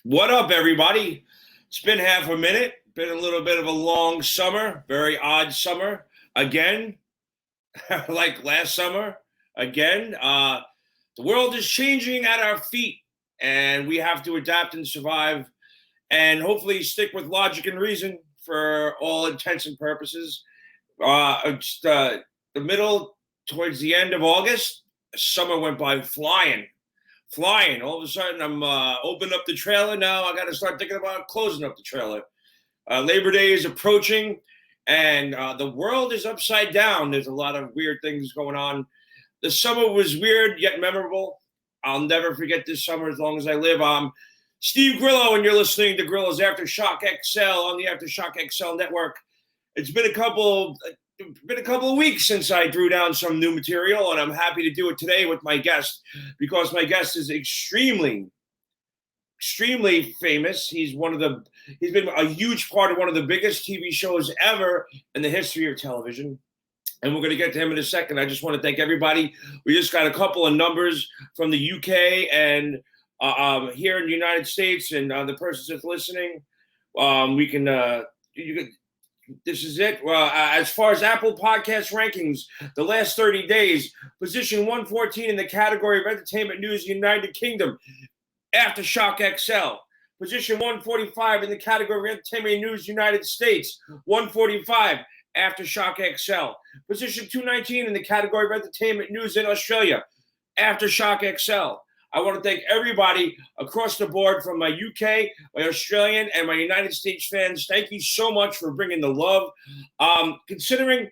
What up, everybody? It's been half a minute. Been a little bit of a long summer, very odd summer. Again, like last summer, again. The world is changing at our feet, and we have to adapt and survive, and hopefully stick with logic and reason for all intents and purposes. The middle, towards the end of August, summer went by flying. All of a sudden, I'm opening up the trailer now. I got to start thinking about closing up the trailer. Labor Day is approaching, and the world is upside down. There's a lot of weird things going on. The summer was weird yet memorable. I'll never forget this summer as long as I live. I'm Steve Grillo, and you're listening to Grillos AftershockXL on the AftershockXL network. It's been a couple of weeks since I threw down some new material, and I'm happy to do it today with my guest because my guest is extremely famous. He's been a huge part of one of the biggest TV shows ever in the history of television. And we're going to get to him in a second. I just want to thank everybody. We just got a couple of numbers from the UK and here in the United States, and the persons that's listening, this is it. As far as Apple Podcast rankings, the last 30 days, position 114 in the category of entertainment news, United Kingdom, AftershockXL. Position 145 in the category of entertainment news, United States, 145, AftershockXL. Position 219 in the category of entertainment news in Australia, AftershockXL. I want to thank everybody across the board from my UK, my Australian, and my United States fans. Thank you so much for bringing the love. Considering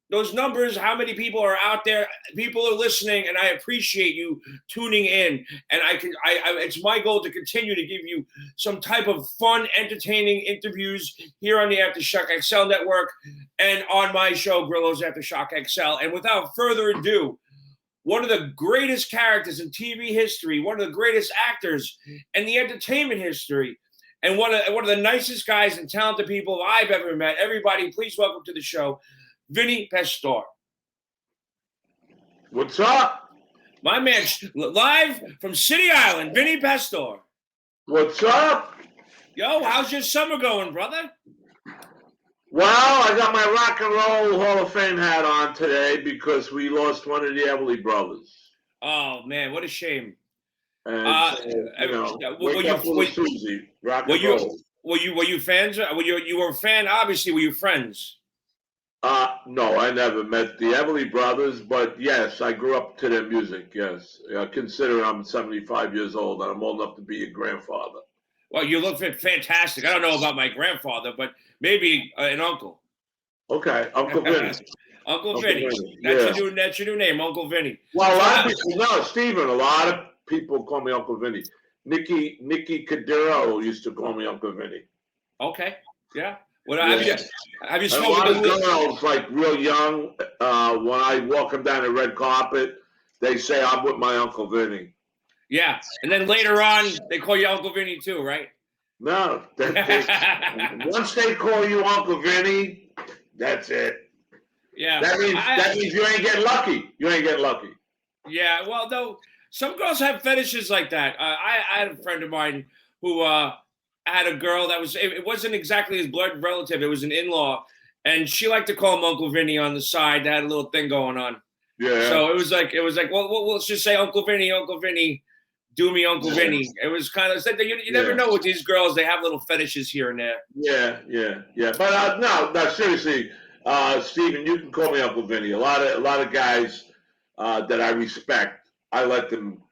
those numbers, how many people are out there, people are listening, and I appreciate you tuning in. And it's my goal to continue to give you some type of fun, entertaining interviews here on the AftershockXL network and on my show, Grillos AftershockXL. And without further ado, one of the greatest characters in TV history, one of the greatest actors in the entertainment history, and one of the nicest guys and talented people I've ever met. Everybody, please welcome to the show, Vinny Pastore. What's up? My man, live from City Island, Vinny Pastore. What's up? Yo, how's your summer going, brother? Well, I got my Rock and Roll Hall of Fame hat on today because we lost one of the Everly brothers. Oh, man, what a shame. And wake up with Susie, rock and roll. Were you fans? You were a fan, obviously. Were you friends? No, I never met the Everly brothers, but yes, I grew up to their music, yes. Consider I'm 75 years old, and I'm old enough to be a grandfather. Well, you look fantastic. I don't know about my grandfather, but maybe an uncle. Okay, Uncle Vinny. Uncle Vinny. That's your new name, Uncle Vinny. Well, a lot of people know, Stephen, a lot of people call me Uncle Vinny. Nikki Cadero used to call me Uncle Vinny. Okay, yeah. Have you spoken a lot of girls, like real young, when I walk them down the red carpet, they say I'm with my Uncle Vinny. Yeah, and then later on, they call you Uncle Vinny too, right? No. Once they call you Uncle Vinny, that's it. Yeah. That means you ain't getting lucky. You ain't getting lucky. Yeah, well, though, some girls have fetishes like that. I had a friend of mine who had a girl that it wasn't exactly his blood relative. It was an in-law, and she liked to call him Uncle Vinny on the side. They had a little thing going on. Yeah. So it was like, well, let's just say Uncle Vinny. Do me Uncle Vinny. It was kind of, you never know with these girls. They have little fetishes here and there. Yeah. But no, seriously, Stephen, you can call me Uncle Vinny. A lot of guys that I respect, I let them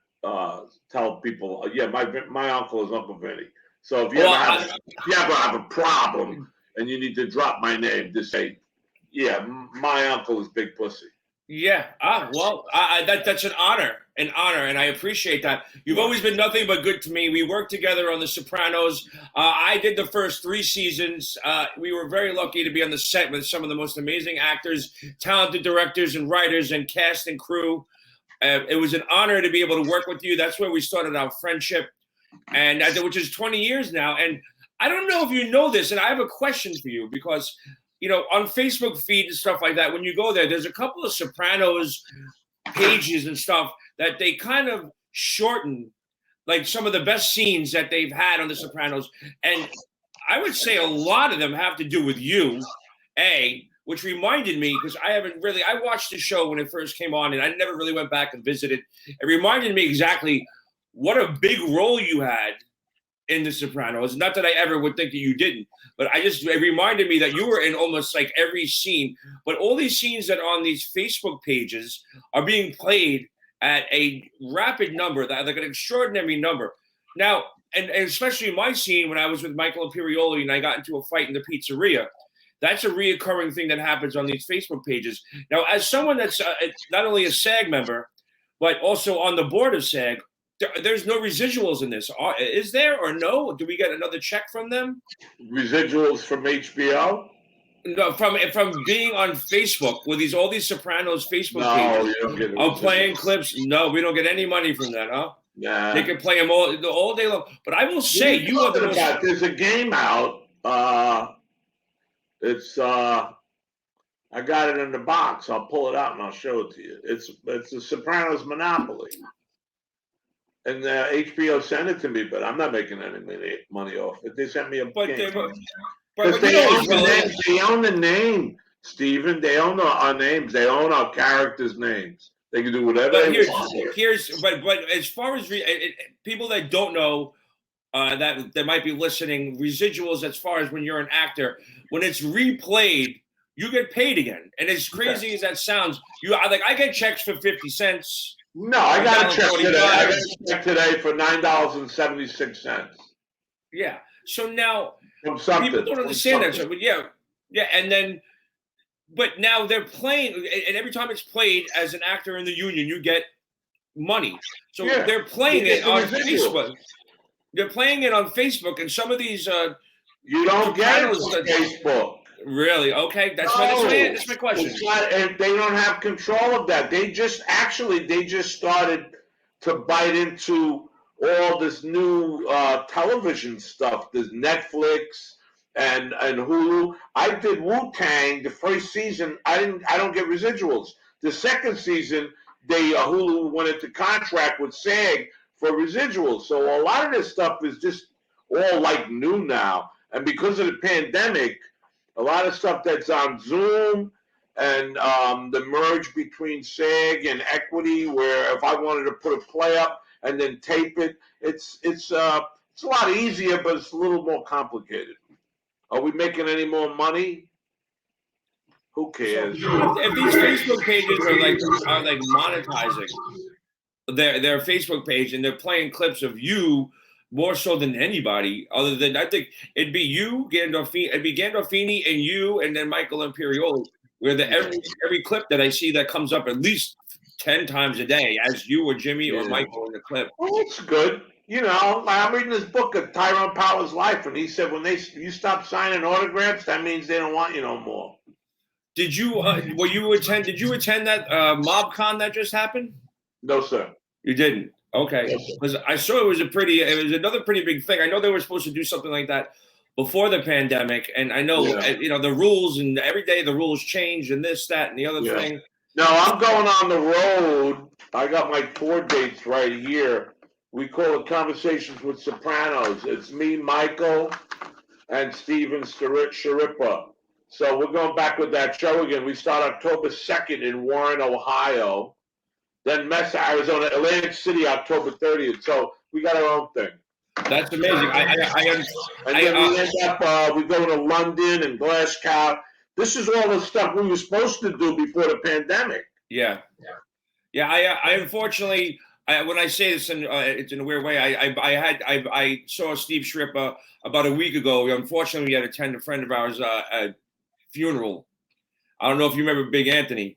tell people, my uncle is Uncle Vinny. So if you ever have a problem and you need to drop my name, just say, my uncle is Big Pussy. Yeah. That's an honor, and I appreciate that. You've always been nothing but good to me. We worked together on The Sopranos. I did the first 3 seasons. We were very lucky to be on the set with some of the most amazing actors, talented directors and writers and cast and crew. It was an honor to be able to work with you. That's where we started our friendship, and which is 20 years now. And I don't know if you know this, and I have a question for you because on Facebook feed and stuff like that, when you go there, there's a couple of Sopranos pages and stuff that they kind of shorten like some of the best scenes that they've had on The Sopranos, and I would say a lot of them have to do with you, which reminded me, because I watched the show when it first came on, and I never really went back and visited. It reminded me exactly what a big role you had in The Sopranos. Not that I ever would think that you didn't, but it reminded me that you were in almost like every scene. But all these scenes that are on these Facebook pages are being played at a rapid number, like an extraordinary number. Now, and especially my scene when I was with Michael Imperioli and I got into a fight in the pizzeria, that's a reoccurring thing that happens on these Facebook pages. Now, as someone that's not only a SAG member, but also on the board of SAG, there's no residuals in this. Is there or no? Do we get another check from them? Residuals from HBO? No, from being on Facebook with all these Sopranos Facebook pages. You don't get I'm playing clips. No, we don't get any money from that, huh? Nah. They can play them all day long. But I will say, you are the most. There's a game out. It's I got it in the box. I'll pull it out and I'll show it to you. It's the Sopranos Monopoly. And HBO sent it to me, but I'm not making any money off it. They sent me a game. But they own the name, Stephen. They own our names. They own our characters' names. They can do whatever they want. But as far as people that don't know, that might be listening, residuals, as far as when you're an actor, when it's replayed, you get paid again. And as crazy as that sounds, I get checks for 50 cents. No, I got a check today. I got a check today for $9.76. Yeah. So now people don't understand that. So, but yeah, and then, but now they're playing, and every time it's played as an actor in the union, you get money. So they're playing it on Facebook. They're playing it on Facebook, and some of these you don't get it on Facebook. Really? Okay, that's my question. And they don't have control of that. They just started to bite into all this new television stuff. There's Netflix and Hulu. I did Wu-Tang the first season. I don't get residuals. The second season, Hulu went into contract with SAG for residuals. So a lot of this stuff is just all like new now. And because of the pandemic, a lot of stuff that's on Zoom and the merge between SAG and Equity, where if I wanted to put a play up and then tape it, it's a lot easier, but it's a little more complicated. Are we making any more money? Who cares? If these Facebook pages are like monetizing their Facebook page and they're playing clips of you more so than anybody, other than I think it'd be you, Gandolfini, and you, and then Michael Imperioli, where every clip that I see that comes up at least 10 times a day as you or Jimmy or Michael in the clip. Well, it's good. You know, I'm reading this book of Tyrone Power's life, and he said when you stop signing autographs, that means they don't want you no more. Did you Did you attend that MobCon that just happened? No, sir. You didn't. Okay, because I saw it was another pretty big thing. I know they were supposed to do something like that before the pandemic, and I know the rules, and every day the rules change, and this, that, and the other thing. No, I'm going on the road. I got my tour dates right here. We call it Conversations with Sopranos. It's me, Michael, and Steven Sharippa. So we're going back with that show again. We start October 2nd in Warren, Ohio. Then Mesa, Arizona, Atlantic City, October 30th. So we got our own thing. That's amazing. We go to London and Glasgow. This is all the stuff we were supposed to do before the pandemic. Yeah. I unfortunately, when I say this, it's in a weird way. I saw Steve Sharippa about a week ago. Unfortunately, we had to attend a friend of ours' funeral. I don't know if you remember Big Anthony.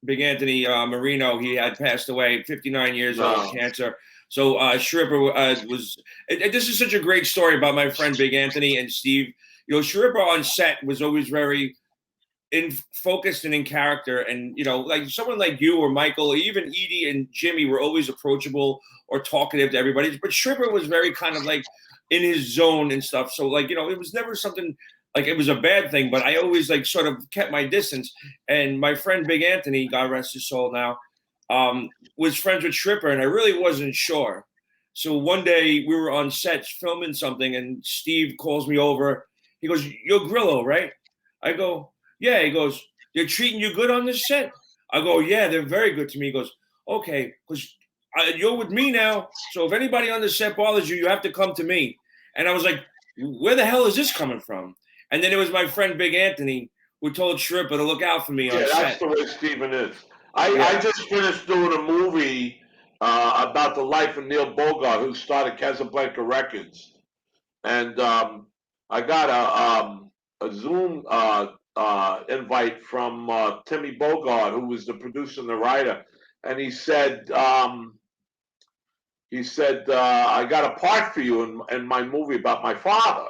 Marino, he had passed away, 59 years old, cancer. So Sharippa this is such a great story about my friend Big Anthony and Steve. You know, Sharippa on set was always very focused and in character. And, you know, like someone like you or Michael, or even Edie and Jimmy were always approachable or talkative to everybody. But Sharippa was very kind of like in his zone and stuff. So, like, you know, it was never something like it was a bad thing, but I always like sort of kept my distance. And my friend Big Anthony, God rest his soul now, was friends with Sharippa, and I really wasn't sure. So one day we were on set filming something, and Steve calls me over. He goes, "You're Grillo, right?" I go, "Yeah." He goes, "They're treating you good on this set?" I go, "Yeah, they're very good to me." He goes, "Okay, because you're with me now. So if anybody on the set bothers you, you have to come to me." And I was like, "Where the hell is this coming from?" And then it was my friend Big Anthony who told Shripper to look out for me on set. That's the way Steven is. I just finished doing a movie about the life of Neil Bogart, who started Casablanca Records, and I got a Zoom invite from Timmy Bogart, who was the producer and the writer, and he said, I got a part for you in my movie about my father.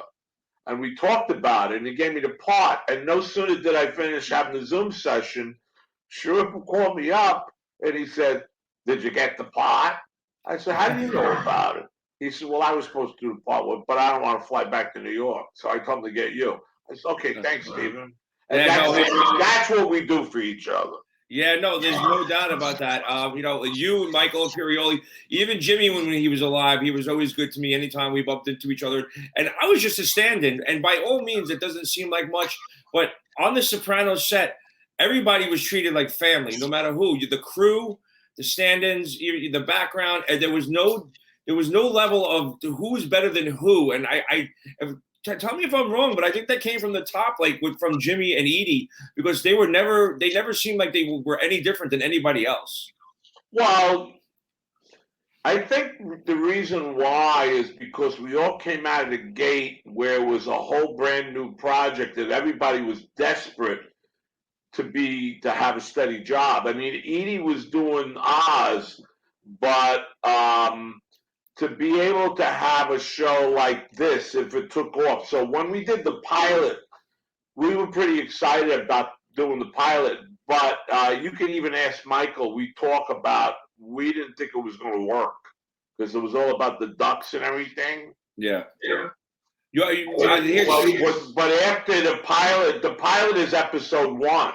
And we talked about it, and he gave me the part. And no sooner did I finish having the Zoom session, Sharif called me up, and he said, "Did you get the part?" I said, "How do you know about it?" He said, "Well, I was supposed to do the part, but I don't want to fly back to New York, so I come to get you." I said, "Okay, thanks, Stephen." And that's what we do for each other. Yeah, no, there's no doubt about that. You and Michael Imperioli, even Jimmy, when he was alive, he was always good to me anytime we bumped into each other. And I was just a stand-in. And by all means, it doesn't seem like much. But on the Sopranos set, everybody was treated like family, no matter who. The crew, the stand-ins, the background. And there was no level of who was better than who. And tell me if I'm wrong, but I think that came from the top, from Jimmy and Edie, because they never seemed like they were any different than anybody else. Well, I think the reason why is because we all came out of the gate where it was a whole brand new project and everybody was desperate to have a steady job. I mean, Edie was doing Oz, but to be able to have a show like this, if it took off. So when we did the pilot, we were pretty excited about doing the pilot, but you can even ask Michael. We didn't think it was going to work because it was all about the ducks and everything. Yeah. But after the pilot is episode 1.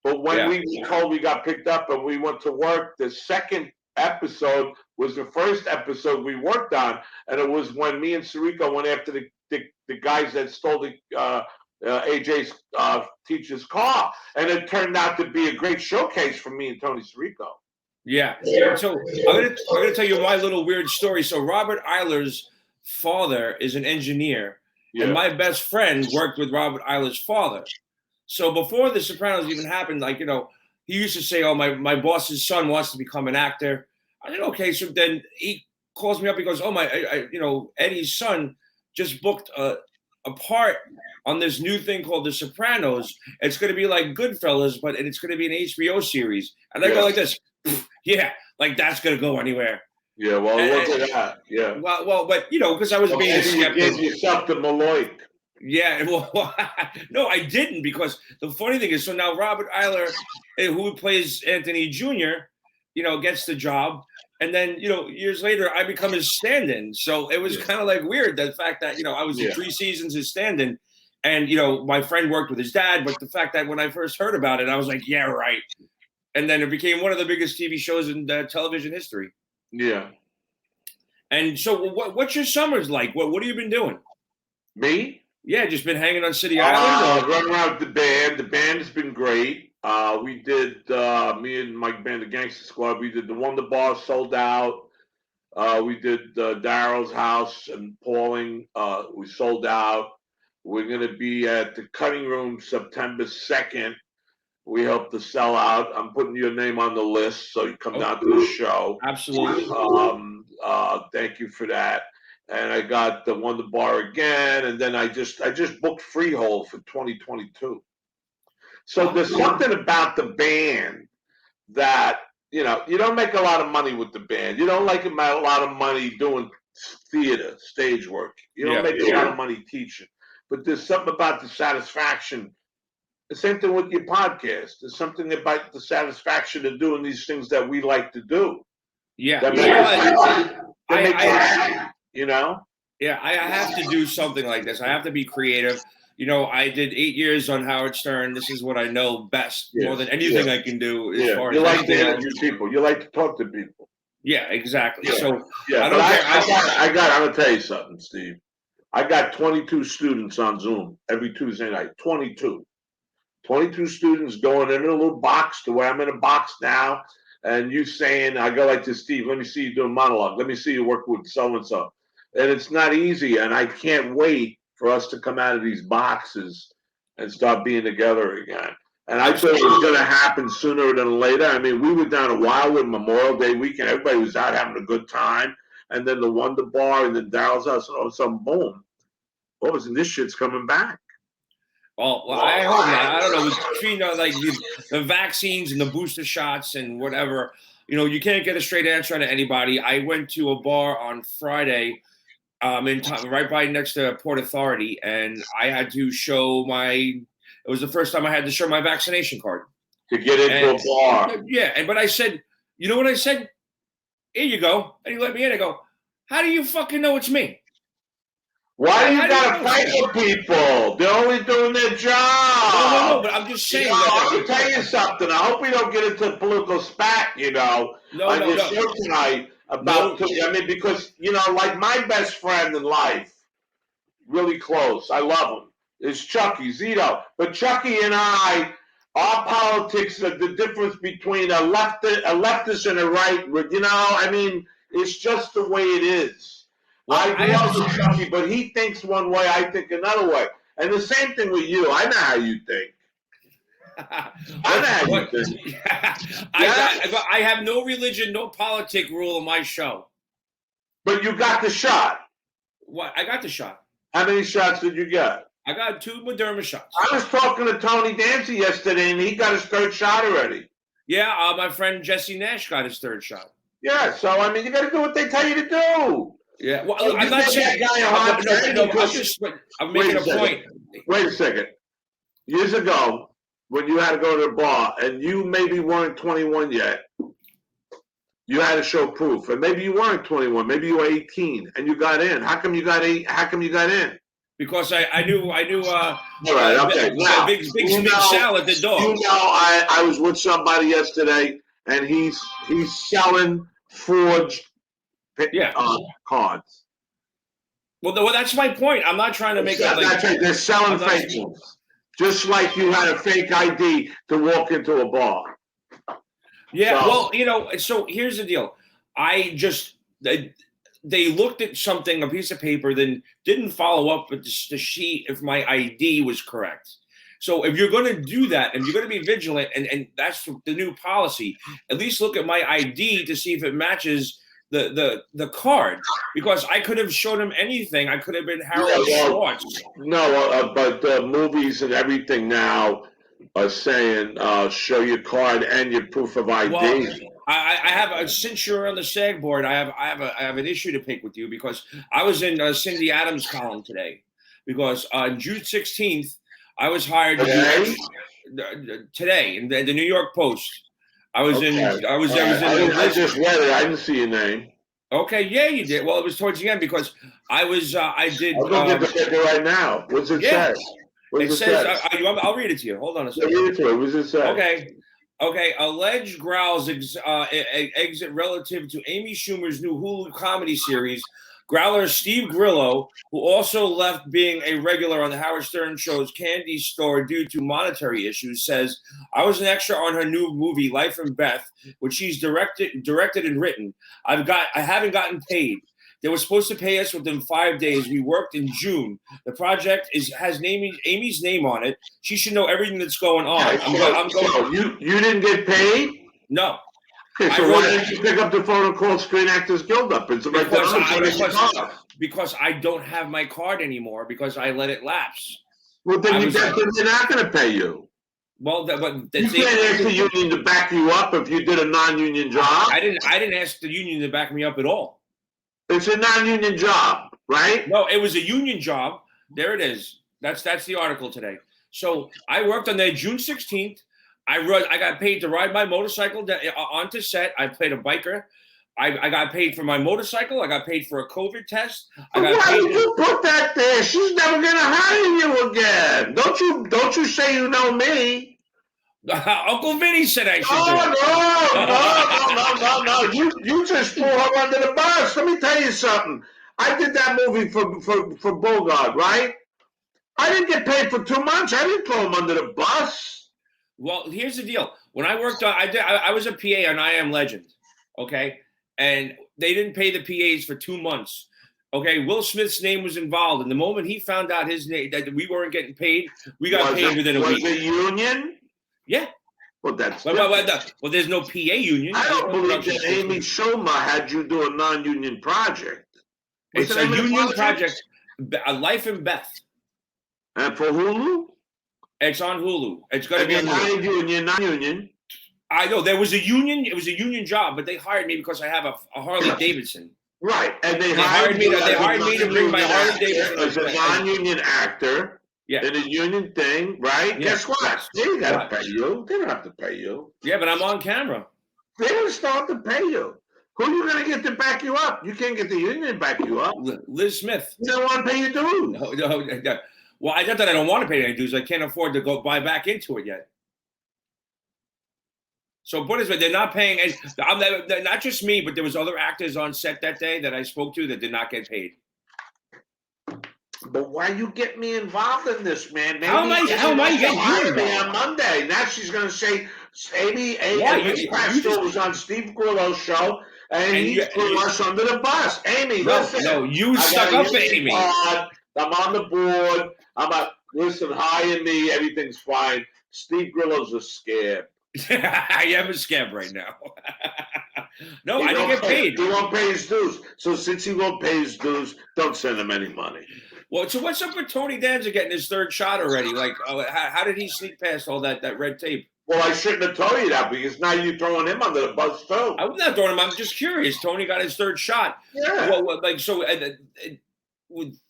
But when we told we got picked up and we went to work, the second episode was the first episode we worked on, and it was when me and Sirico went after the guys that stole the AJ's teacher's car, and it turned out to be a great showcase for me and Tony Sirico. Yeah. So I'm gonna tell you my little weird story. So Robert Eiler's father is an engineer, and my best friend worked with Robert Eiler's father. So before The Sopranos even happened, he used to say, "Oh, my boss's son wants to become an actor." I said, "Okay." So then he calls me up. He goes, "Oh, Eddie's son just booked a part on this new thing called The Sopranos. It's going to be like Goodfellas, but it's going to be an HBO series." And I go like this, "Yeah, like that's going to go anywhere." Yeah, well, look at that. Yeah. Well, but because I was being a skeptic. You gave yourself the Maloik. Yeah, well, no, I didn't, because the funny thing is, so now Robert Eiler, who plays Anthony Jr., gets the job, and then years later I become his stand-in. So it was kind of like weird, the fact that I was in 3 seasons his stand-in, and my friend worked with his dad, but the fact that when I first heard about it, I was like, yeah, right, and then it became one of the biggest TV shows in television history. Yeah. And so, what's your summers like? What have you been doing? Me? Yeah, just been hanging on City Island? Running around with the band. The band has been great. We did, me and my band, the Gangster Squad, we did the Wonder Bar, sold out. We did Daryl's house and Pauling. We sold out. We're going to be at the Cutting Room September 2nd. We hope to sell out. I'm putting your name on the list so you come down to the show. Absolutely. Thank you for that. And I got the Wonder Bar again, and then I just booked Freehold for 2022. So there's something about the band that you don't make a lot of money with the band. You don't make a lot of money doing theater, stage work. You don't make a lot of money teaching. But there's something about the satisfaction. The same thing with your podcast. There's something about the satisfaction of doing these things that we like to do. Yeah. Yeah, I have to do something like this. I have to be creative. I did 8 years on Howard Stern. This is what I know best, more than anything I can do. As far you as like to interview people. You like to talk to people. Yeah, exactly. Yeah. So Yeah, I but don't care. I'm gonna tell you something, Steve. I got 22 students on Zoom every Tuesday night. 22. 22 students going in a little box to where I'm in a box now. And you saying, I go like to Steve, let me see you do a monologue. Let me see you work with so-and-so. And it's not easy. And I can't wait for us to come out of these boxes and start being together again. And I thought it was going to happen sooner than later. I mean, we were down at Wildwood Memorial Day weekend. Everybody was out having a good time. And then the Wonder Bar and then Daryl's house and all of a sudden, boom. All of a sudden, this shit's coming back. Well, I hope not. I don't know. Between like the vaccines and the booster shots and whatever, you can't get a straight answer out of anybody. I went to a bar on Friday, right by next to Port Authority, and I had to show it was the first time I had to show my vaccination card To get into a bar. Yeah, but I said, you know what I said? Here you go, and he let me in. I go, how do you fucking know it's me? Why do you gotta fight with people? They're only doing their job. No, but I'm just saying. Let me tell you something. I hope we don't get into a political spat, on your show tonight about. Because like my best friend in life, really close. I love him. Is Chucky Zito, but Chucky and I, our politics, the difference between a leftist and a right. It's just the way it is. I love Chucky, but he thinks one way, I think another way. And the same thing with you. I know how you think. I have no religion, no politic rule in my show. But you got the shot. What? I got the shot. How many shots did you get? I got 2 Moderna shots. I was talking to Tony Dancy yesterday, and he got his 3rd shot already. Yeah, my friend Jesse Nash got his 3rd shot. Yeah, so, you got to do what they tell you to do. Yeah, well, I'm not saying I'm making a point. Wait a second. Years ago, when you had to go to the bar and you maybe weren't 21 yet, you had to show proof. And maybe you weren't 21, maybe you were 18 and you got in. How come you got in? Because I knew all right, okay. Now, big Sal at the door. I was with somebody yesterday and he's selling forged cards. Well, that's my point. I'm not trying to make it like that's right. They're selling fake ones, just like you had a fake ID to walk into a bar. Yeah, so, so here's the deal. They looked at something, a piece of paper, then didn't follow up with the sheet if my ID was correct. So if you're going to do that, and you're going to be vigilant, and that's the new policy, at least look at my ID to see if it matches the card, because I could have shown him anything. I could have been Harold Schwartz. No, but the movies and everything now are saying show your card and your proof of ID. Well, I have since you're on the SAG board, I have an issue to pick with you, because I was in Cindy Adams' column today, because on June 16th I was hired today in the New York Post. I just read it. I didn't see your name. Okay, yeah, you did. Well, it was towards the end, because I did. I'll go get the paper right now. What's it say? It says, I'll read it to you. Hold on a second. Read it to me. What does it say? Okay. Alleged growls exit relative to Amy Schumer's new Hulu comedy series. Growler Steve Grillo, who also left being a regular on the Howard Stern show's Candy Store due to monetary issues, says, I was an extra on her new movie, Life and Beth, which she's directed and written. I haven't gotten paid. They were supposed to pay us within 5 days. We worked in June. The project has Amy's name on it. She should know everything that's going on. You didn't get paid? No. Okay, so why didn't you pick up the phone and call Screen Actors Guild up? Because I don't have my card anymore, because I let it lapse. Well, then they're not going to pay you. Well, you can't ask the union to back you up if you did a non-union job. I didn't ask the union to back me up at all. It's a non-union job, right? No, it was a union job. There it is. That's the article today. So I worked on that June 16th. I got paid to ride my motorcycle onto set. I played a biker. I got paid for my motorcycle. I got paid for a COVID test. Why did you put that there? She's never gonna hire you again. Don't you say you know me? Uncle Vinny said I should do it. No. You just threw her under the bus. Let me tell you something. I did that movie for Bogart, right? I didn't get paid for 2 months. I didn't throw him under the bus. Well, here's the deal. When I worked on, I was a PA on I Am Legend, okay? And they didn't pay the PAs for 2 months. Okay, Will Smith's name was involved. And the moment he found out his name, that we weren't getting paid, we got paid within a week. Was it union? Yeah. Well, that's well, there's no PA union. I don't believe that Amy Schumer had you do a non-union project. It's a union project, Life and Beth. And for Hulu? It's on Hulu. It's going to be on Hulu. Union, non-union. I know there was a union. It was a union job, but they hired me because I have a Harley Davidson. Right, and they hired me. They hired me to bring my Harley Davidson as a non-union actor. Yeah. In a union thing, right? Yeah. Guess what? Yes. They ain't got to pay you. They don't have to pay you. Yeah, but I'm on camera. They don't start to pay you. Who are you going to get to back you up? You can't get the union to back you up. Liz Smith. You don't want to pay your dues. No. Well, I not that I don't want to pay any dues. I can't afford to go buy back into it yet. So put it this way, they're not paying. Not just me, but there was other actors on set that day that I spoke to that did not get paid. But why you get me involved in this, man? Maybe how am I getting you involved? On Monday. Now she's going to say, Amy Pastore was on Steve Grillos' show, and he threw us under the bus. Amy, listen. No, you stuck up for Amy. I'm on the board. Listen, hire me. Everything's fine. Steve Grillos is scared. I am a scam right now. No, I didn't get paid. He won't pay his dues. So since he won't pay his dues, don't send him any money. Well, so what's up with Tony Danza getting his third shot already? Like, how did he sneak past all that red tape? Well, I shouldn't have told you that because now you're throwing him under the bus too. I'm not throwing him. I'm just curious. Tony got his third shot. Yeah. Well, like so.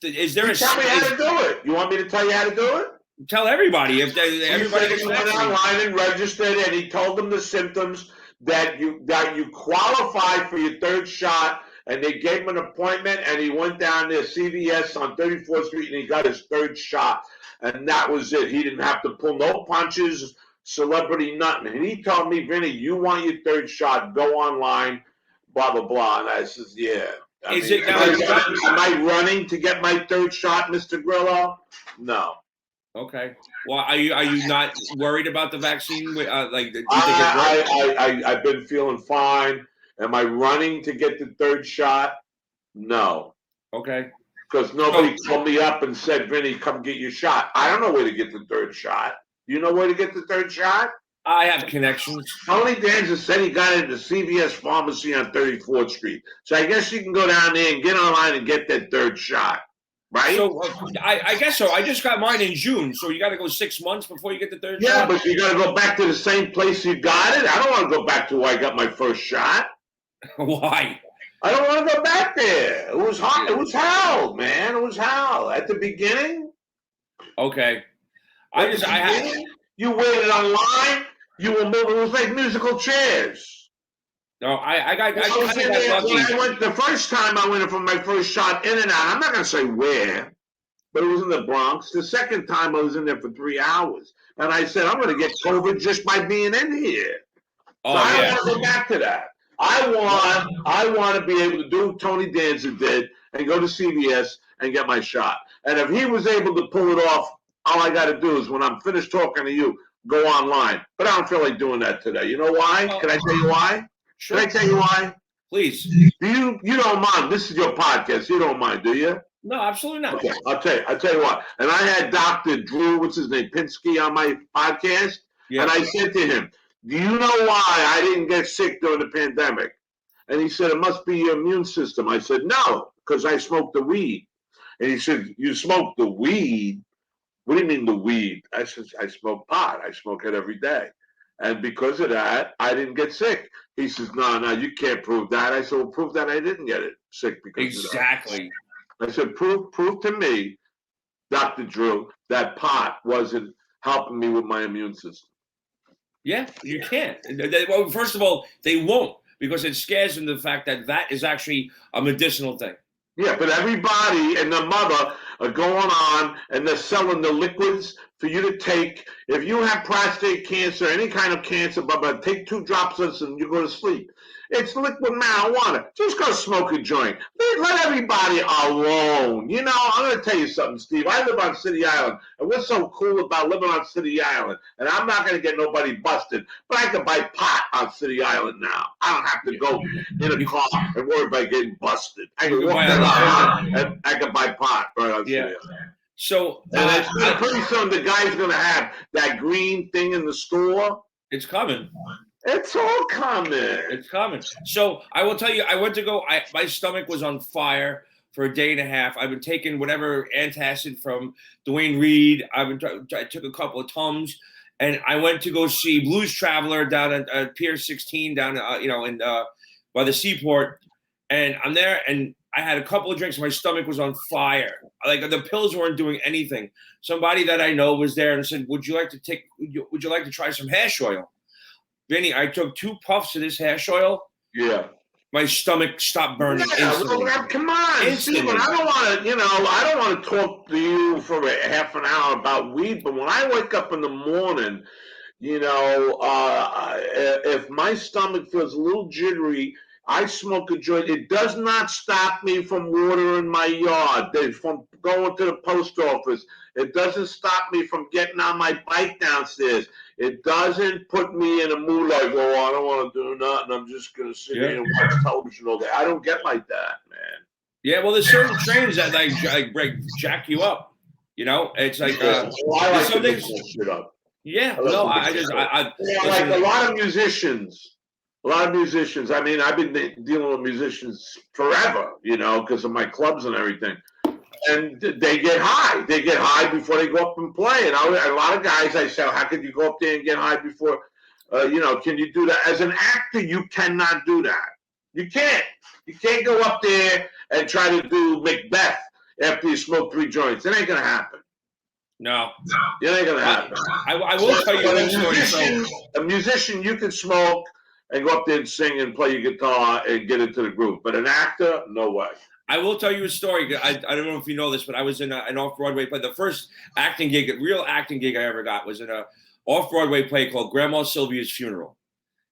Is there tell me how to do it? You want me to tell you how to do it? Tell everybody. If everybody gets went online and registered, and he told them the symptoms that you qualify for your third shot, and they gave him an appointment, and he went down there CVS on 34th Street, and he got his third shot, and that was it. He didn't have to pull no punches, celebrity nothing. And he told me, Vinny, you want your third shot? Go online, blah blah blah. And I says, yeah. Am I running to get my third shot, Mr. Grillo? No. Okay. Well, are you not worried about the vaccine? I've been feeling fine. Am I running to get the third shot? No. Okay. Because nobody called me up and said, Vinny, come get your shot. I don't know where to get the third shot. You know where to get the third shot? I have connections. Tony Danza said he got it at the CVS pharmacy on 34th Street. So I guess you can go down there and get online and get that third shot. Right? So I guess so. I just got mine in June, so you got to go 6 months before you get the third shot? Yeah, but you got to go back to the same place you got it? I don't want to go back to where I got my first shot. Why? I don't want to go back there. It was hot. It was hell, man. It was hell. At the beginning? Okay. You waited online. You were moving. It was like musical chairs. No, I got lucky. The first time I went in for my first shot in and out, I'm not going to say where, but it was in the Bronx. The second time I was in there for 3 hours. And I said, I'm going to get COVID just by being in here. So I don't want to go back to that. I want to be able to do what Tony Danza did and go to CVS and get my shot. And if he was able to pull it off, all I got to do is when I'm finished talking to you, go online. But I don't feel like doing that today. You know why? Can I tell you why? Sure. Can I tell you why? Please. You don't mind. This is your podcast. You don't mind, do you? No, absolutely not. Okay, I'll tell you what. And I had Dr. Drew, what's his name, Pinsky, on my podcast. Yeah. And I said to him, do you know why I didn't get sick during the pandemic? And he said, it must be your immune system. I said, no, because I smoked the weed. And he said, you smoked the weed? What do you mean the weed? I said, I smoke pot. I smoke it every day. And because of that, I didn't get sick. He says, no, you can't prove that. I said, well, prove that I didn't get it sick because of that. Exactly. I said, prove to me, Dr. Drew, that pot wasn't helping me with my immune system. Yeah, you can't. Well, first of all, they won't because it scares them the fact that is actually a medicinal thing. Yeah, but everybody and their mother are going on and they're selling the liquids for you to take, if you have prostate cancer, any kind of cancer, but take 2 drops of this and you go to sleep. It's liquid marijuana. Just go smoke a joint. Let everybody alone. You know, I'm going to tell you something, Steve. I live on City Island, and what's so cool about living on City Island, and I'm not going to get nobody busted, but I can buy pot on City Island now. I don't have to go in a car and worry about getting busted. I can walk down and I can buy pot right on City Island. So pretty soon the guy's going to have that green thing in the store. It's coming. It's all coming. It's coming. So I will tell you, I went to go. My stomach was on fire for a day and a half. I've been taking whatever antacid from Dwayne Reed. I took a couple of Tums, and I went to go see Blues Traveler down at Pier 16 down, in by the seaport. And I'm there, and I had a couple of drinks. My stomach was on fire. Like the pills weren't doing anything. Somebody that I know was there and said, "Would you like to try some hash oil?" Vinny, I took 2 puffs of this hash oil. Yeah. My stomach stopped burning instantly. Come on, Steven, I don't want to talk to you for a half an hour about weed, but when I wake up in the morning, if my stomach feels a little jittery, I smoke a joint. It does not stop me from watering my yard, from going to the post office. It doesn't stop me from getting on my bike downstairs. It doesn't put me in a mood like, I don't want to do nothing. I'm just going to sit here and watch television all day. I don't get like that, man. Yeah, well, there's certain trains that like jack you up. It's like I like to pick shit up. Yeah, no, I like a lot of musicians. I mean, I've been dealing with musicians forever, because of my clubs and everything. And they get high. They get high before they go up and play. And a lot of guys, I say, how could you go up there and get high before, can you do that? As an actor, you cannot do that. You can't. You can't go up there and try to do Macbeth after you smoke 3 joints. It ain't going to happen. No. It ain't going to happen. I will tell you one story. A musician, you can smoke and go up there and sing and play your guitar and get into the groove. But an actor, no way. I will tell you a story. I don't know if you know this, but I was in an off-Broadway play. The first real acting gig I ever got was in a off-Broadway play called Grandma Sylvia's Funeral.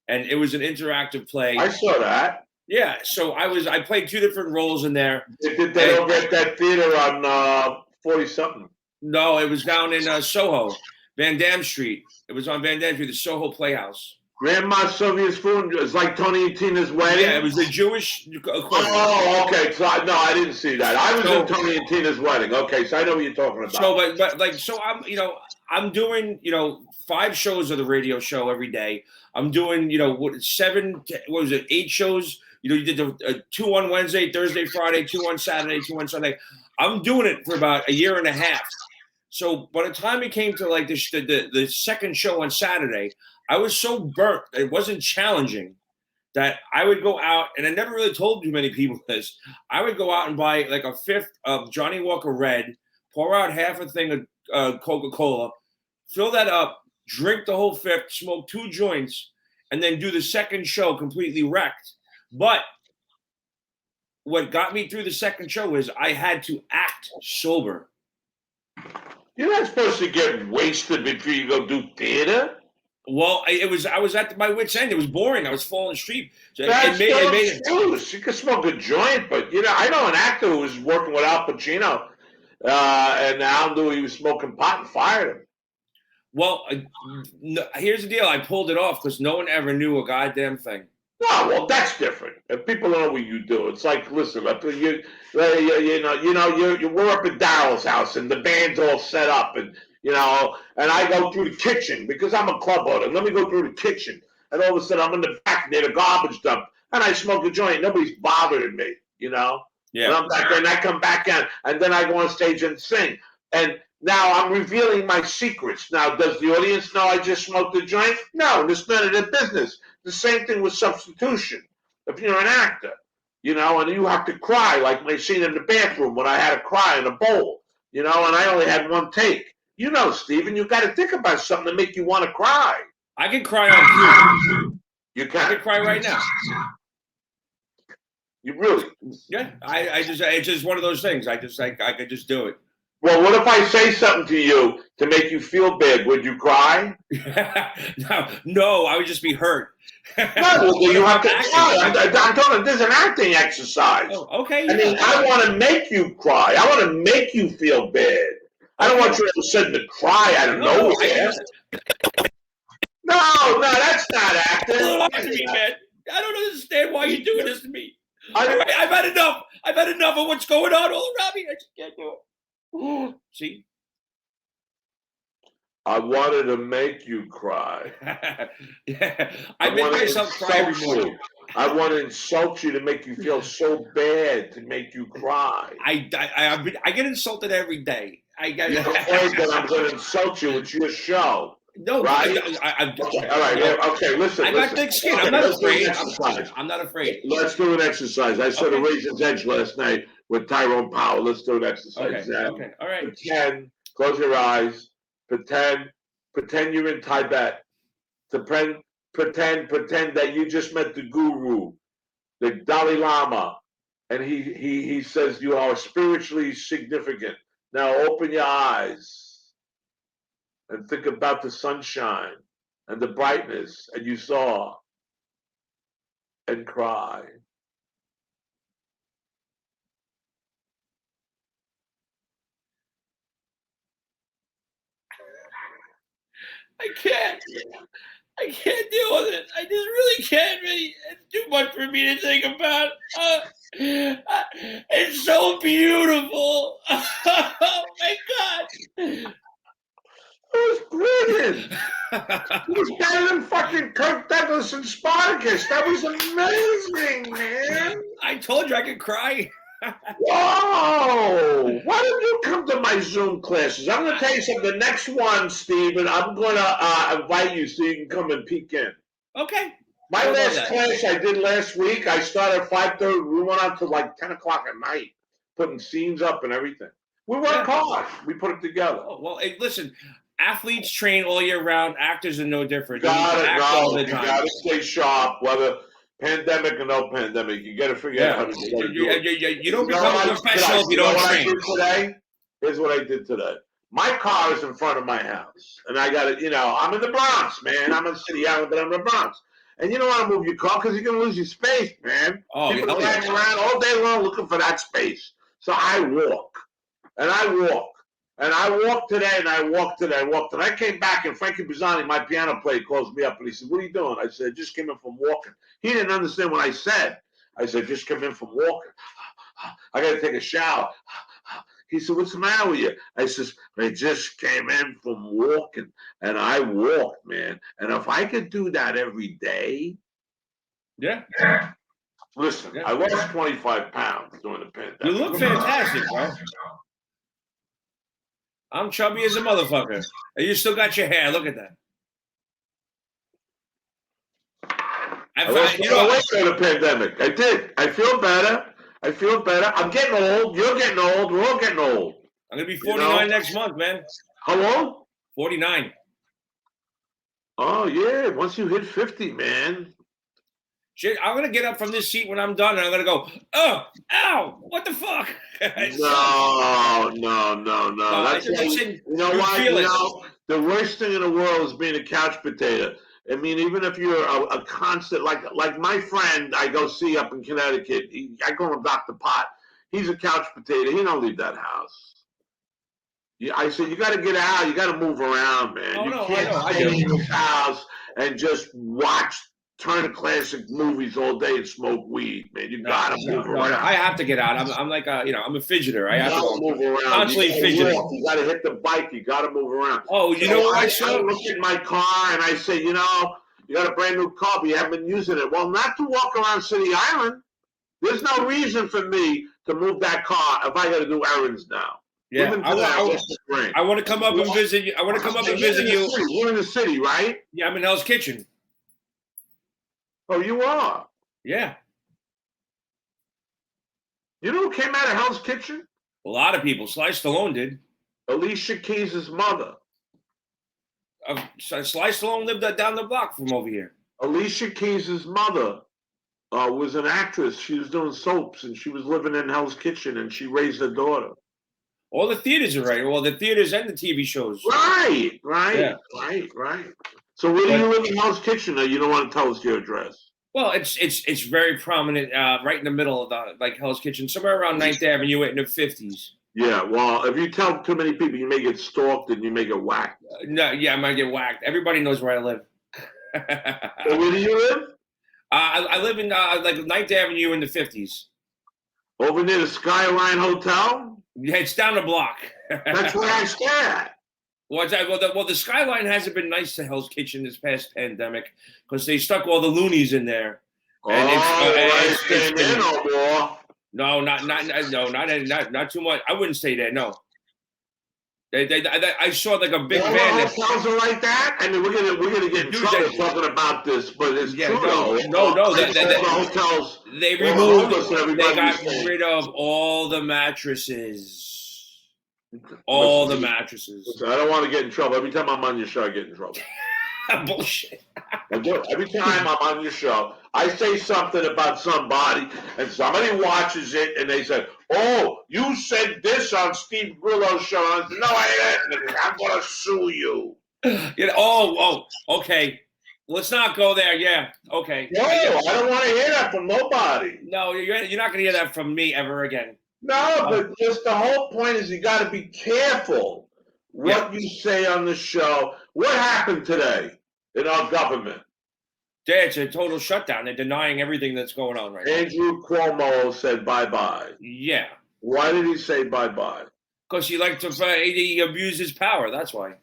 And it was an interactive play. I saw that. Yeah, so I played 2 different roles in there. Did they over at that theater on 40-something? No, it was down in Soho, Van Dam Street. It was on Van Dam Street, the Soho Playhouse. Grandma Sylvia's funeral is like Tony and Tina's wedding? Yeah, it was the Jewish equivalent. Oh, okay. So I didn't see that. I was in Tony and Tina's wedding. Okay, so I know what you're talking about. So I'm doing 5 shows of the radio show every day. I'm doing 8 shows. You did the 2 on Wednesday, Thursday, Friday, 2 on Saturday, 2 on Sunday. I'm doing it for about a year and a half. So by the time it came to like the second show on Saturday, I was so burnt. It wasn't challenging that I would go out, and I never really told too many people this. I would go out and buy like a 5th of Johnny Walker Red, pour out half a thing of Coca-Cola, fill that up, drink the whole 5th, smoke 2 joints, and then do the second show completely wrecked. But what got me through the second show is I had to act sober. You're not supposed to get wasted before you go do theater. Well, I was at my wit's end. It was boring. I was falling asleep. So That's no excuse. You can smoke a joint, but I know an actor who was working with Al Pacino, and Al knew he was smoking pot and fired him. Well, here's the deal. I pulled it off because no one ever knew a goddamn thing. No, well, that's different. If people know what you do, it's like, listen, we're up at Daryl's house and the band's all set up, and I go through the kitchen because I'm a club owner. Let me go through the kitchen, and all of a sudden I'm in the back near the garbage dump, and I smoke a joint. Nobody's bothering me, Yeah. And I'm back there, and I come back in, and then I go on stage and sing, and now I'm revealing my secrets. Now, does the audience know I just smoked a joint? No, it's none of their business. The same thing with substitution. If you're an actor, and you have to cry, like my scene in the bathroom when I had to cry in a bowl, and I only had 1 take. Steven, you got to think about something to make you want to cry. I can cry on cue. You can? I can cry right now. You really? Yeah, it's just one of those things. I could just do it. Well, what if I say something to you to make you feel bad? Would you cry? No, I would just be hurt. No, well, you have to cry. I'm talking. This is an acting exercise. Oh, okay. I mean, I want to make you cry. I want to make you feel bad. I don't want you all of a sudden to cry out of nowhere. No, that's not acting. To me, man. I don't understand why you're doing this to me. I've had enough. I've had enough of what's going on all around me. I just can't do it. See? I wanted to make you cry. Yeah, I make myself cry every morning. I want to insult you to make you feel so bad to make you cry. I get insulted every day. You're afraid that I'm going to insult you. It's your show. No, right? Okay, all right. Okay, listen. I got thick skin. I'm not afraid. I'm not afraid. Let's do an exercise. I saw the Raisin's Edge last night with Tyrone Powell. Let's do an exercise. Okay. All right. Pretend. Close your eyes. Pretend you're in Tibet. Pretend that you just met the guru, the Dalai Lama, and he says you are spiritually significant. Now open your eyes and think about the sunshine and the brightness, and you saw, and cry. I can't deal with it. I just really can't. It's too much for me to think about. It's so beautiful. Oh my God. It was brilliant. It was better than fucking Kirk Douglas and Spartacus. That was amazing, man. I told you I could cry. Whoa! Why don't you come to my Zoom classes? I'm going to tell you something. The next one, Steven, I'm going to invite you so you can come and peek in. Okay. My last class I did last week, I started at 5:30. We went on to like 10 o'clock at night, putting scenes up and everything. We worked hard. We put it together. Oh, well, hey, listen, athletes train all year round. Actors are no different. You got to stay sharp, whether pandemic or no pandemic. You got to figure out how to do it. You don't become a professional if you don't train. Today? Here's what I did today. My car is in front of my house, and I got it. I'm in the Bronx, man. I'm in City Island, but I'm in the Bronx. And you don't want to move your car because you're going to lose your space, man. Oh, people are riding around all day long looking for that space. So I walk, and I walk. And I walked today, and I walked today, and I came back, and Frankie Bizzani, my piano player, calls me up, and he said, "What are you doing?" I said, "I just came in from walking." He didn't understand what I said. I said, "Just come in from walking. I got to take a shower." He said, "What's the matter with you?" I says, "I just came in from walking, and I walked, man. And if I could do that every day." Yeah. Listen, I lost 25 pounds during the pandemic. You look fantastic, bro. I'm chubby as a motherfucker. And you still got your hair. Look at that. I lost weight during the pandemic. I did. I feel better. I'm getting old. You're getting old. We're all getting old. I'm going to be 49 next month, man. How old? 49. Oh, yeah. Once you hit 50, man. Shit, I'm going to get up from this seat when I'm done, and I'm going to go, oh, ow, what the fuck? No. That's you know why? The worst thing in the world is being a couch potato. I mean, even if you're a constant, like my friend I go see up in Connecticut, I call him Dr. Pot. He's a couch potato. He don't leave that house. I said, you got to get out. You got to move around, man. You can't stay in your house and just watch Turner Classic movies all day and smoke weed, man. You got to move around. I have to get out. I'm like, I'm a fidgeter. I have to move around. Constantly fidgeting. You got to hit the bike. You got to move around. Oh, you know what I saw? I look at my car and I say, you got a brand new car, but you haven't been using it. Well, not to walk around City Island. There's no reason for me to move that car if I got to do errands now. Yeah, I want to come up and visit you. You're in the city, right? Yeah, I'm in Hell's Kitchen. Oh, you are? Yeah. You know who came out of Hell's Kitchen? A lot of people. Sly Stallone did. Alicia Keys' mother. Sly Stallone lived down the block from over here. Alicia Keys' mother was an actress. She was doing soaps, and she was living in Hell's Kitchen, and she raised her daughter. All the theaters are right. Well, the theaters and the TV shows. Right. Yeah. So where do you But- live in Hell's Kitchen? Now you don't want to tell us your address. Well, it's very prominent, right in the middle of the Hell's Kitchen, somewhere around 9th Avenue in the 50s. Yeah, well, if you tell too many people, you may get stalked and you may get whacked. No, yeah, I might get whacked. Everybody knows where I live. So where do you live? I live in 9th Avenue in the 50s. Over near the Skyline Hotel? Yeah, it's down the block. That's where I stay at. Well, the Skyline hasn't been nice to Hell's Kitchen this past pandemic because they stuck all the loonies in there. And it's been, no more. no, not too much. I wouldn't stay there. No. I saw like a big van. Hotels are like that. I mean, we're gonna get in trouble talking about this, but it's true. No. The hotels. They got rid of all the mattresses. All the mattresses. Listen, I don't want to get in trouble. Every time I'm on your show, I get in trouble. Bullshit. I do. Every time I'm on your show, I say something about somebody, and somebody watches it, and they say, "Oh, you said this on Steve Grillo's show." I said, "No, I didn't. I'm going to sue you." Okay. Let's not go there. Yeah, okay. No, I don't want to hear that from nobody. No, you're not going to hear that from me ever again. No, but just the whole point is you got to be careful what you say on the show. What happened today in our government? Yeah, it's a total shutdown. They're denying everything that's going on right now. Andrew Cuomo said bye-bye. Yeah. Why did he say bye-bye? Because he abused his power. That's why.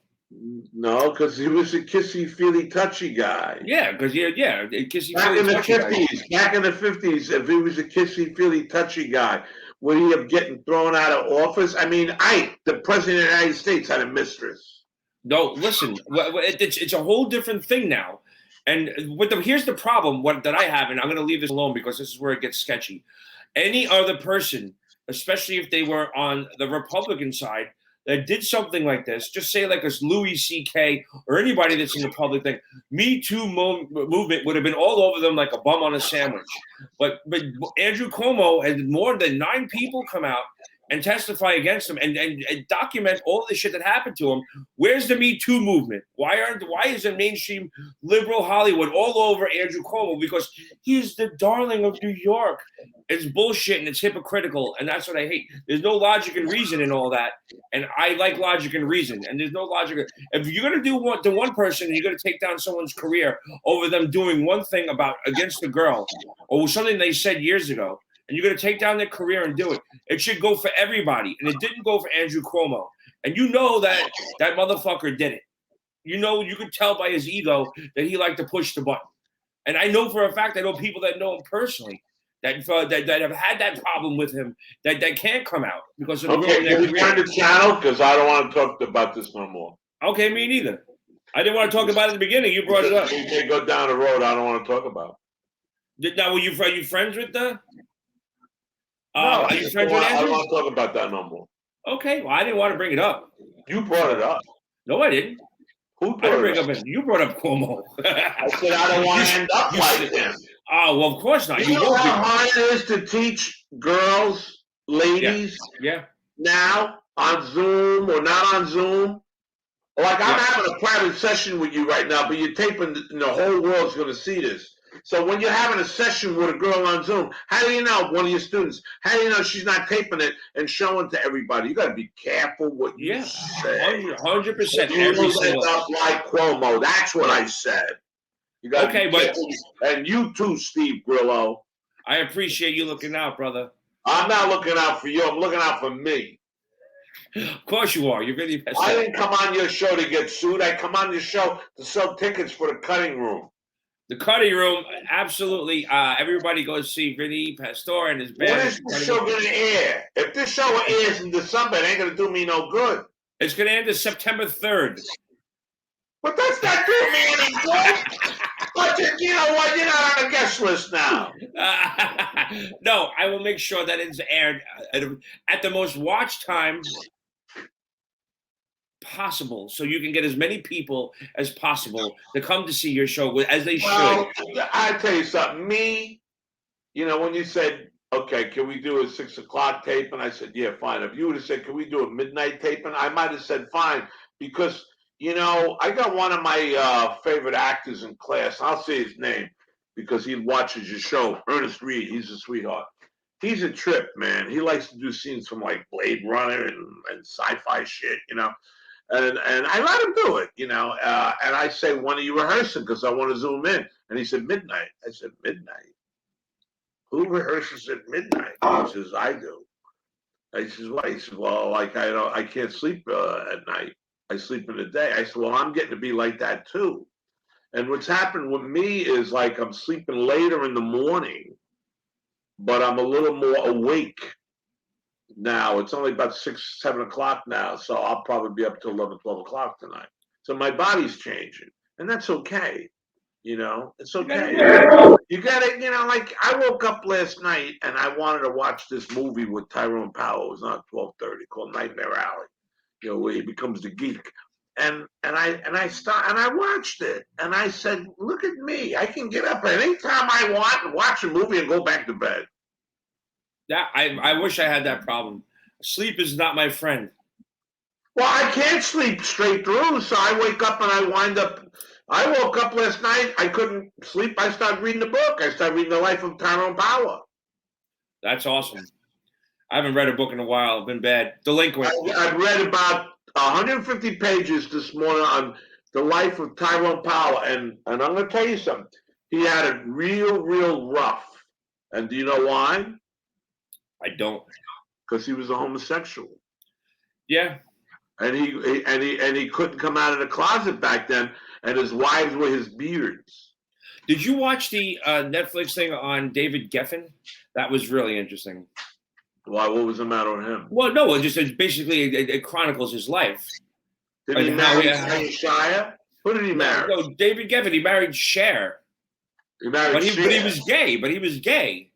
No, because he was a kissy-feely, touchy guy. Yeah, because kissy-feely, Back in the touchy 50s, guy. back in the 50s, if he was a kissy-feely, touchy guy, would he have getting thrown out of office? I mean, the president of the United States, had a mistress. No, listen, it's a whole different thing now. And here's the problem that I have, and I'm going to leave this alone because this is where it gets sketchy. Any other person, especially if they were on the Republican side, that did something like this, just say like a Louis C.K. or anybody that's in the public thing, Me Too movement would have been all over them like a bum on a sandwich. But Andrew Cuomo had more than 9 people come out and testify against him and document all the shit that happened to him. Where's the Me Too movement? Why isn't mainstream liberal Hollywood all over Andrew Cuomo? Because he's the darling of New York. It's bullshit and it's hypocritical, and that's what I hate. There's no logic and reason in all that, and I like logic and reason, and there's no logic. If you're going to do one person and you're going to take down someone's career over them doing one thing against a girl or something they said years ago, and you're going to take down their career and do it, it should go for everybody, and it didn't go for Andrew Cuomo. And you know that motherfucker did it. You know, you could tell by his ego that he liked to push the button. And I know for a fact, I know people that know him personally that have had that problem with him that can't come out because of Okay, can we turn the channel? Because I don't want to talk about this no more. Okay, me neither. I didn't want to talk about it at the beginning. You brought it up. We may go down the road I don't want to talk about. Now, are you friends with the? No, are you friends with Andrew? I don't want to talk about that no more. Okay, well, I didn't want to bring it up. You brought it up. No, I didn't. Who I didn't bring up it. You brought up Cuomo. I said I don't want to end up like him. Oh, well, of course not. You know how hard it is to teach girls, ladies, now on Zoom or not on Zoom? Like I'm having a private session with you right now, but you're taping, and the whole world's going to see this. So when you're having a session with a girl on Zoom, how do you know, one of your students, how do you know she's not taping it and showing to everybody? You got to be careful what you say. 100%. You end up like Cuomo. That's what I said. You got and you too, Steve Grillo. I appreciate you looking out, brother. I'm not looking out for you. I'm looking out for me. Of course you are. You're Vinny Pastore. I didn't come on your show to get sued. I come on your show to sell tickets for the cutting room. The cutting room, absolutely. Everybody goes see Vinny Pastore and his band. When is this show going to air? If this show airs in December, it ain't going to do me no good. It's going to end this September 3rd. But that's not doing me any good. But you know what? You're not on the guest list now. No, I will make sure that it's aired at the most watch time possible, so you can get as many people as possible to come to see your show as they should. I tell you something. Me, you know, when you said okay, can we do a 6 o'clock tape? And I said, yeah, fine. If you would have said, can we do a midnight tape? And I might have said, fine, because, I got one of my favorite actors in class. I'll say his name because he watches your show, Ernest Reed. He's a sweetheart. He's a trip, man. He likes to do scenes from like Blade Runner and sci-fi shit, And I let him do it, and I say, when are you rehearsing? Because I want to zoom in. And he said, midnight. I said, midnight? Who rehearses at midnight? He says, I do. I says, why? He says, well, like I can't sleep at night. I sleep in the day. I said, well, I'm getting to be like that too. And what's happened with me is like I'm sleeping later in the morning, but I'm a little more awake now. It's only about 6, 7 o'clock now, so I'll probably be up till 11, 12 o'clock tonight. So my body's changing, and that's okay. It's okay. You gotta, like I woke up last night and I wanted to watch this movie with Tyrone Powell. It was on 12:30 called Nightmare Alley, where he becomes the geek. And I watched it and I said, look at me. I can get up anytime I want and watch a movie and go back to bed. I wish I had that problem. Sleep is not my friend. Well, I can't sleep straight through, so I wake up and I woke up last night, I couldn't sleep, I started reading the book. I started reading The Life of Tyrone Power. That's awesome. I haven't read a book in a while. I've been bad. Delinquent. I've read about 150 pages this morning on The Life of Tyrone Power, and I'm going to tell you something. He had it real rough. And do you know why? I don't. Because he was a homosexual. Yeah. And he couldn't come out of the closet back then, and his wives were his beards. Did you watch the Netflix thing on David Geffen? That was really interesting. Why? What was the matter with him? Well, no, it chronicles his life. Did he marry Shia? Who did he marry? No, David Geffen. He married Cher. He married Cher. But he was gay.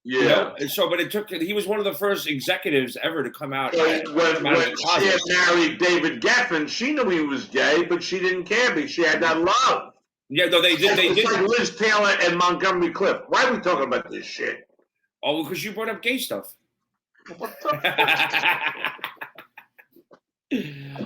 Yeah. He was one of the first executives ever to come out. So when Cher married David Geffen, she knew he was gay, but she didn't care because she had that love. Yeah, no, they did. They did. Like Liz Taylor and Montgomery Clift. Why are we talking about this shit? Oh, because you brought up gay stuff. What the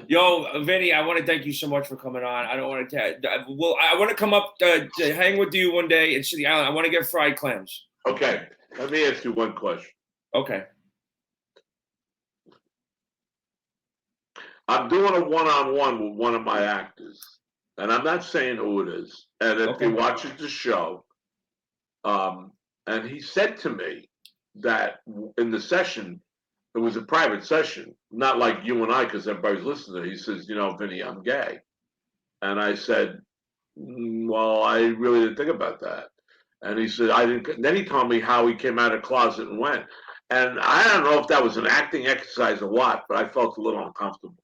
Yo, Vinny, I want to thank you so much for coming on. I don't want to I want to come up to hang with you one day and see the island. I want to get fried clams. Okay, let me ask you one question. Okay. I'm doing a one-on-one with one of my actors, and I'm not saying who it is. And if he watches the show, and he said to me that in the session, it was a private session, not like you and I, because everybody's listening. He says, Vinny, I'm gay. And I said, well, I really didn't think about that. And he said, I didn't. Then he told me how he came out of the closet and went. And I don't know if that was an acting exercise or what, but I felt a little uncomfortable.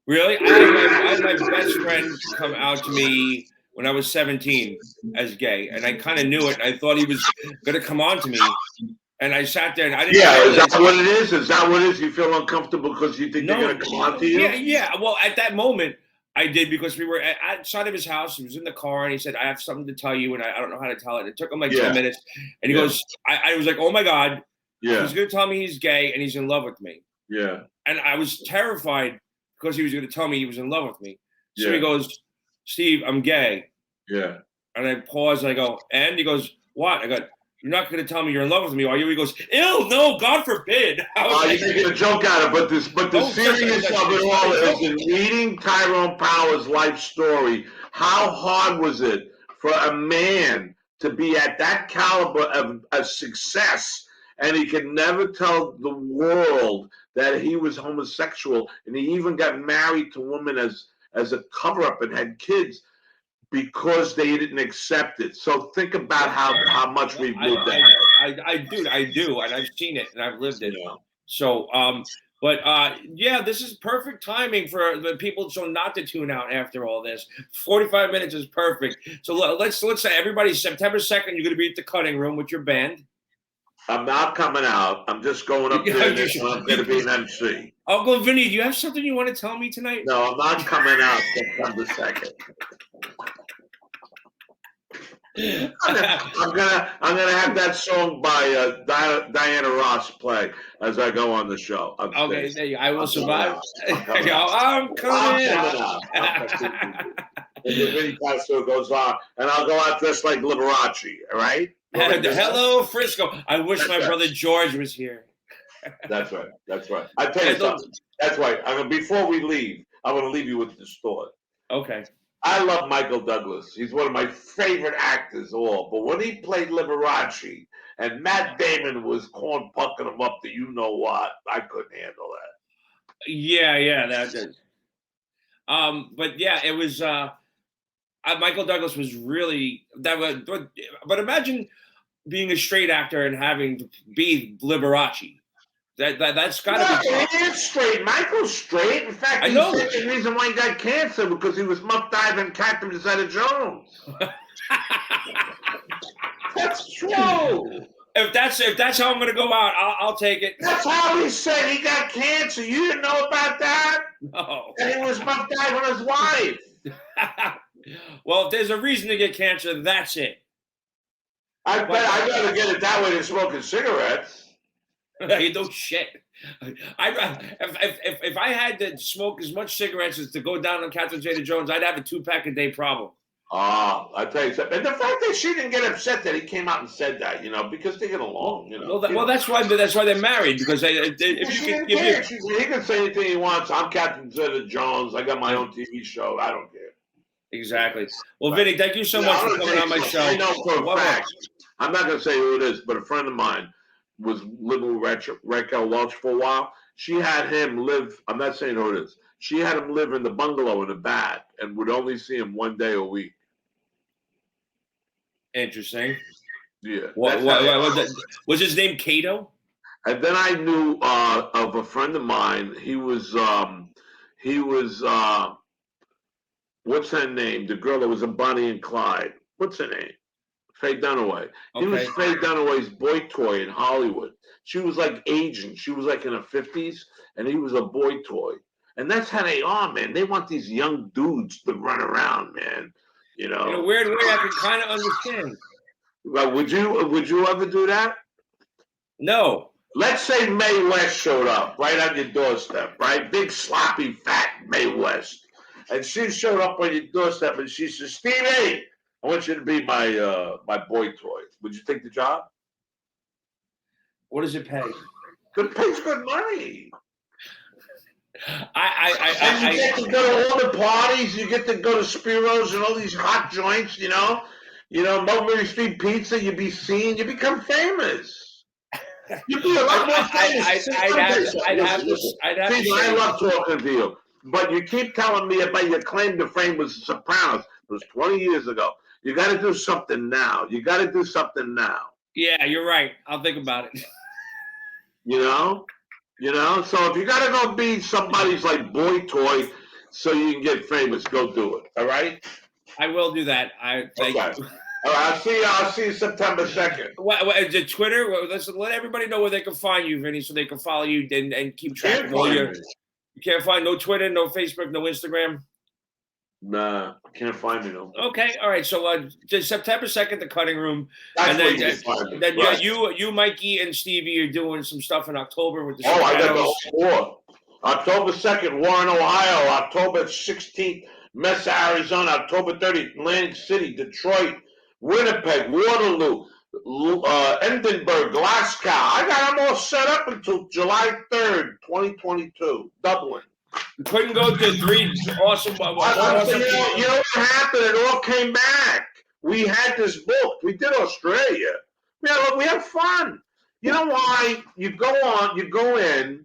Really? I had my best friend come out to me when I was 17 as gay, and I kind of knew it. I thought he was going to come on to me, and I sat there and I didn't. Yeah, is that what it is? Is that what it is? You feel uncomfortable because you think they're going to come on to you? Yeah. Well, at that moment, I did, because we were outside of his house. He was in the car, and he said, "I have something to tell you," and I don't know how to tell it. It took him like 10 minutes, and he goes, "I was like, oh my God, he's going to tell me he's gay and he's in love with me." Yeah, and I was terrified because he was going to tell me he was in love with me. So he goes, "Steve, I'm gay." Yeah, and I pause and I go, "And?" He goes, "What?" I go, "You're not going to tell me you're in love with me, are you?" He goes, "Ew, no, God forbid." You're making a joke out of it, but the seriousness of it all is in reading Tyrone Power's life story. How hard was it for a man to be at that caliber of success, and he could never tell the world that he was homosexual, and he even got married to women as a cover-up and had kids because they didn't accept it. So think about how much we've lived that. I do, and I've seen it and I've lived it. So, this is perfect timing for the people so not to tune out after all this. 45 minutes is perfect. So let's say everybody, September 2nd, you're going to be at the Cutting Room with your band. I'm not coming out. I'm just going up there and I'm going to be an MC. Uncle Vinny, do you have something you want to tell me tonight? No, I'm not coming out September 2nd. I'm gonna have that song by Diana Ross play as I go on the show. Okay, there you go. I will survive. I'm coming I'm coming out. And the Vinny Pastore goes on, and I'll go out dressed like Liberace. All right. Hello, Frisco. I wish my brother George was here. That's right. I tell you something. That's right. Before we leave, I'm going to leave you with this thought. Okay. I love Michael Douglas. He's one of my favorite actors, but when he played Liberace and Matt Damon was corn pucking him up to you know what, I couldn't handle that. Yeah, that. But yeah, it was. Michael Douglas was really that was. But imagine being a straight actor and having to be Liberace. That's got to be tough. He is straight. Michael's straight. In fact, he said the reason why he got cancer because he was muck diving Captain Zeta-Jones. That's true. If that's how I'm going to go out, I'll take it. That's how he said he got cancer. You didn't know about that? No. And he was muck diving his wife. Well, if there's a reason to get cancer, that's it. I bet I'd rather get it that way than smoking cigarettes. You do shit. If I had to smoke as much cigarettes as to go down on Catherine Zeta-Jones, I'd have a 2-pack a day problem. I tell you something. And the fact that she didn't get upset that he came out and said that, because they get along, Well, that's why they're married because he can say anything he wants. I'm Captain Zeta-Jones. I got my own TV show. I don't care. Exactly. Well, Vinny, thank you so much for coming on my show. I know for a fact. I'm not going to say who it is, but a friend of mine was living with Raquel Welch for a while. She had him live, I'm not saying who it is, she had him live in the bungalow in the back and would only see him one day a week. Interesting. Yeah. Was his name Cato? And then I knew of a friend of mine. He was what's her name? The girl that was in Bonnie and Clyde. What's her name? Faye Dunaway. He was Faye Dunaway's boy toy in Hollywood. She was like aging. She was like in her 50s, and he was a boy toy. And that's how they are, man. They want these young dudes to run around, man. In a weird way, I can kind of understand. Well, would you ever do that? No. Let's say Mae West showed up right on your doorstep, right? Big, sloppy, fat Mae West. And she showed up on your doorstep, and she said, Stevie, I want you to be my boy toy. Would you take the job? What does it pay? It pays good money. And you get to go to all the parties. You get to go to Spiro's and all these hot joints. Mulberry Street Pizza. You'd be seen. You become famous. You'd be a lot more famous. I'd have to. I love talking to you, but you keep telling me about your claim to fame was The Sopranos. It was 20 years ago. You got to do something now. Yeah, you're right. I'll think about it. So if you got to go be somebody's like boy toy so you can get famous, go do it. All right? I will do that. Thank you. All right, I'll see you September 2nd. Is it Twitter? Let everybody know where they can find you, Vinny, so they can follow you and keep track of all your... You can't find no Twitter, no Facebook, no Instagram? Nah, can't find me, no. Okay, all right. So September 2nd, the cutting room. That's and then right. you, Mikey, and Stevie are doing some stuff in October with the Sopranos. I got the whole October 2nd, Warren, Ohio. October 16th, Mesa, Arizona. October 30th, Atlantic City, Detroit, Winnipeg, Waterloo, Edinburgh, Glasgow. I got them all set up until July 3rd, 2022, Dublin. You couldn't go to 3 awesome. You know what happened? It all came back. We had this book. We did Australia. We have fun. You know why? You go in,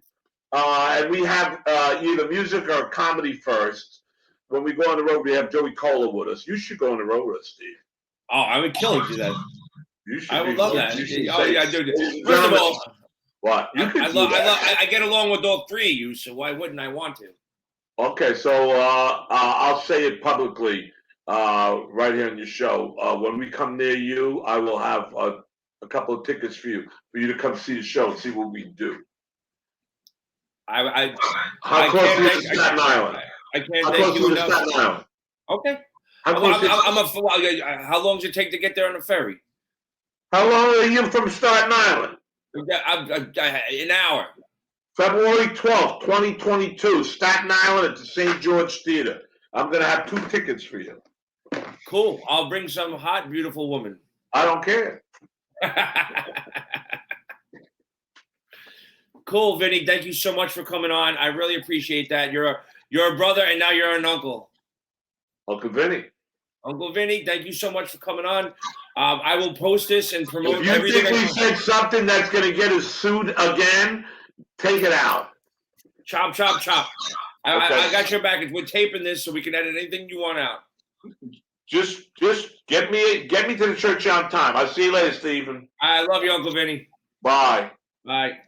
and we have either music or comedy first. When we go on the road, we have Joey Cola with us. You should go on the road with us, Steve. Oh, I would kill you that. You should. I would love that. Oh yeah, I do. First of all. What? I get along with all 3 of you, so why wouldn't I want to? Okay, so I'll say it publicly right here on your show. When we come near you, I will have a couple of tickets for you to come see the show and see what we do. How close are you to Staten Island? I can't thank you enough. Staten Island? Okay. How long does it take to get there on a ferry? How long are you from Staten Island? An hour. February 12th, 2022, Staten Island at the St. George Theater. I'm going to have 2 tickets for you. Cool. I'll bring some hot, beautiful woman. I don't care. Cool, Vinny. Thank you so much for coming on. I really appreciate that. You're a brother, and now you're an uncle. Uncle Vinny. Uncle Vinny, thank you so much for coming on. I will post this and promote If you think we everything. said something that's going to get us sued again, take it out. Chop, chop, chop. Okay. I got your back. We're taping this so we can edit anything you want out. Just get me to the church on time. I'll see you later, Stephen. I love you, Uncle Vinny. Bye. Bye.